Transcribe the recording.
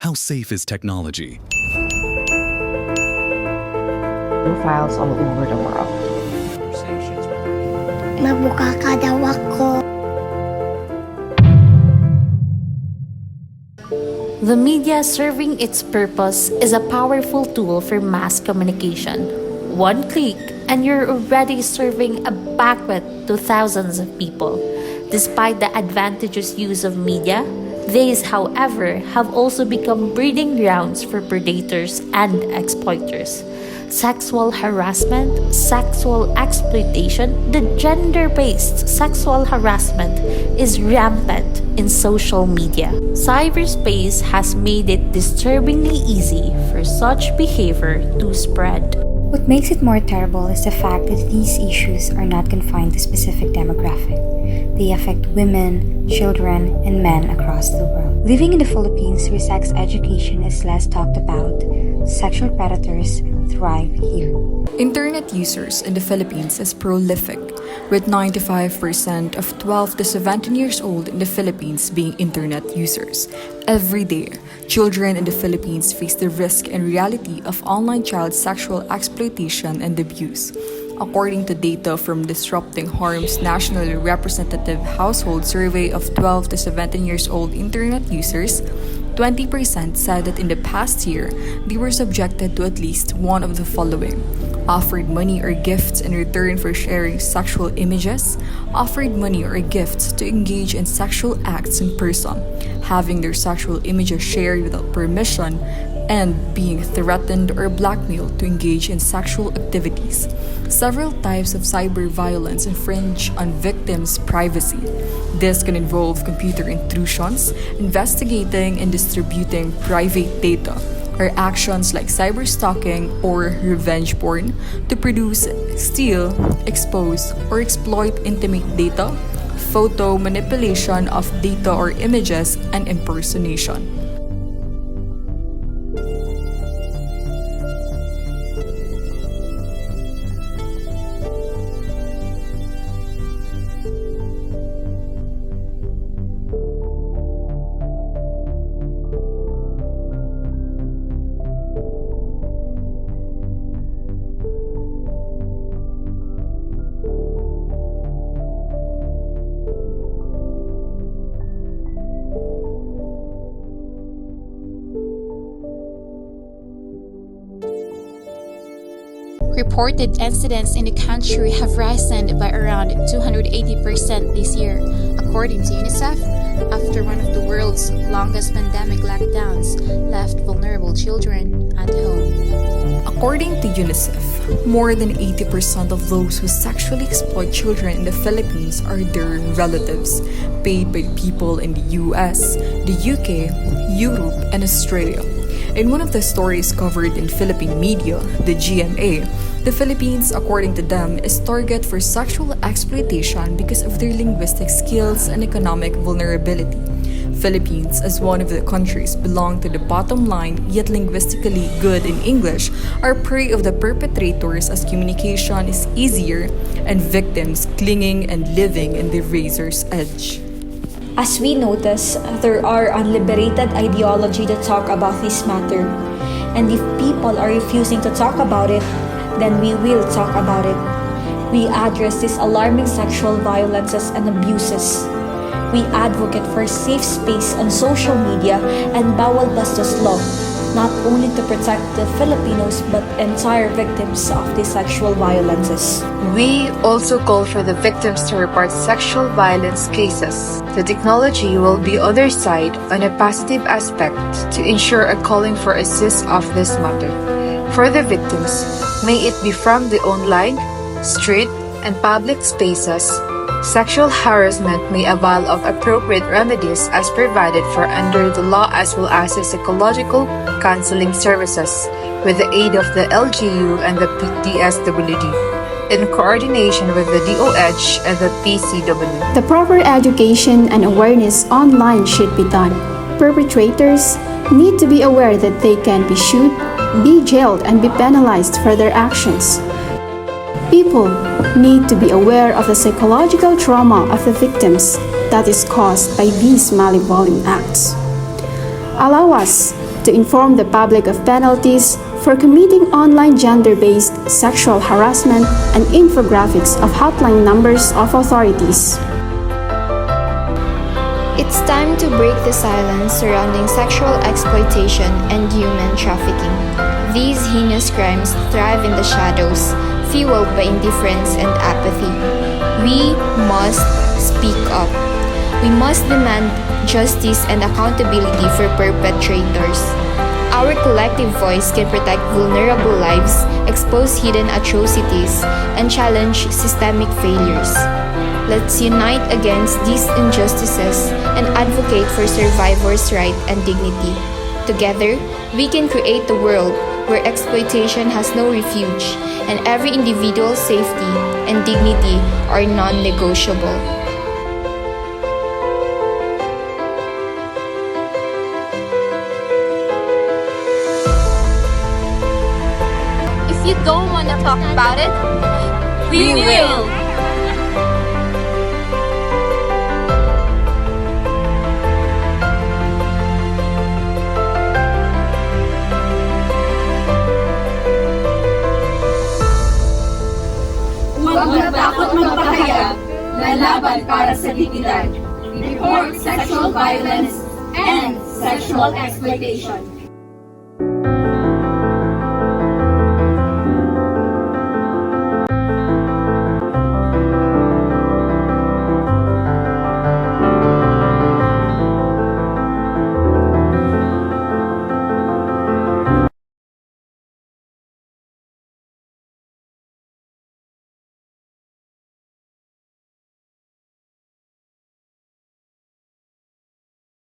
How safe is technology? Files all over the world. Mabuka ka daw ako. The media serving its purpose is a powerful tool for mass communication. One click and you're already serving a banquet to thousands of people. Despite the advantageous use of media, these, however, have also become breeding grounds for predators and exploiters. Sexual harassment, sexual exploitation, the gender-based sexual harassment is rampant in social media. Cyberspace has made it disturbingly easy for such behavior to spread. What makes it more terrible is the fact that these issues are not confined to specific demographic. They affect women, children, and men across the world. Living in the Philippines, where sex education is less talked about, sexual predators thrive here. Internet users in the Philippines is prolific, with 95% of 12 to 17 years old in the Philippines being internet users. Every day, children in the Philippines face the risk and reality of online child sexual exploitation and abuse. According to data from Disrupting Harm's Nationally Representative Household Survey of 12 to 17 years old internet users, 20% said that in the past year, they were subjected to at least one of the following: offered money or gifts in return for sharing sexual images, offered money or gifts to engage in sexual acts in person, having their sexual images shared without permission, and being threatened or blackmailed to engage in sexual activities. Several types of cyber violence infringe on victims' privacy. This can involve computer intrusions, investigating and distributing private data, or actions like cyberstalking or revenge porn to produce, steal, expose, or exploit intimate data, photo manipulation of data or images, and impersonation. Reported incidents in the country have risen by around 280% this year, according to UNICEF, after one of the world's longest pandemic lockdowns left vulnerable children at home. According to UNICEF, more than 80% of those who sexually exploit children in the Philippines are their relatives, paid by people in the US, the UK, Europe, and Australia. In one of the stories covered in Philippine media, the GMA, the Philippines, according to them, is target for sexual exploitation because of their linguistic skills and economic vulnerability. Philippines, as one of the countries belong to the bottom line yet linguistically good in English, are prey of the perpetrators as communication is easier and victims clinging and living in the razor's edge. As we notice, there are unliberated ideology to talk about this matter. And if people are refusing to talk about it, then we will talk about it. We address these alarming sexual violences and abuses. We advocate for safe space on social media and bawal bastos law, not only to protect the Filipinos but entire victims of these sexual violences. We also call for the victims to report sexual violence cases. The technology will be on their side on a positive aspect to ensure a calling for assist of this matter. For the victims, may it be from the online, street, and public spaces, sexual harassment may avail of appropriate remedies as provided for under the law, as well as psychological counseling services with the aid of the LGU and the PTSD, in coordination with the DOH and the PCW. The proper education and awareness online should be done. Perpetrators need to be aware that they can be sued, be jailed, and be penalized for their actions. People need to be aware of the psychological trauma of the victims that is caused by these malevolent acts. Allow us to inform the public of penalties for committing online gender-based sexual harassment and infographics of hotline numbers of authorities. It's time to break the silence surrounding sexual exploitation and human trafficking. These heinous crimes thrive in the shadows, fueled by indifference and apathy. We must speak up. We must demand justice and accountability for perpetrators. Our collective voice can protect vulnerable lives, expose hidden atrocities, and challenge systemic failures. Let's unite against these injustices and advocate for survivors' rights and dignity. Together, we can create a world where exploitation has no refuge and every individual's safety and dignity are non-negotiable. If you don't want to talk about it, we will. Huwag matakot magpahayag, lalaban para sa dignidad. Report sexual violence and sexual exploitation.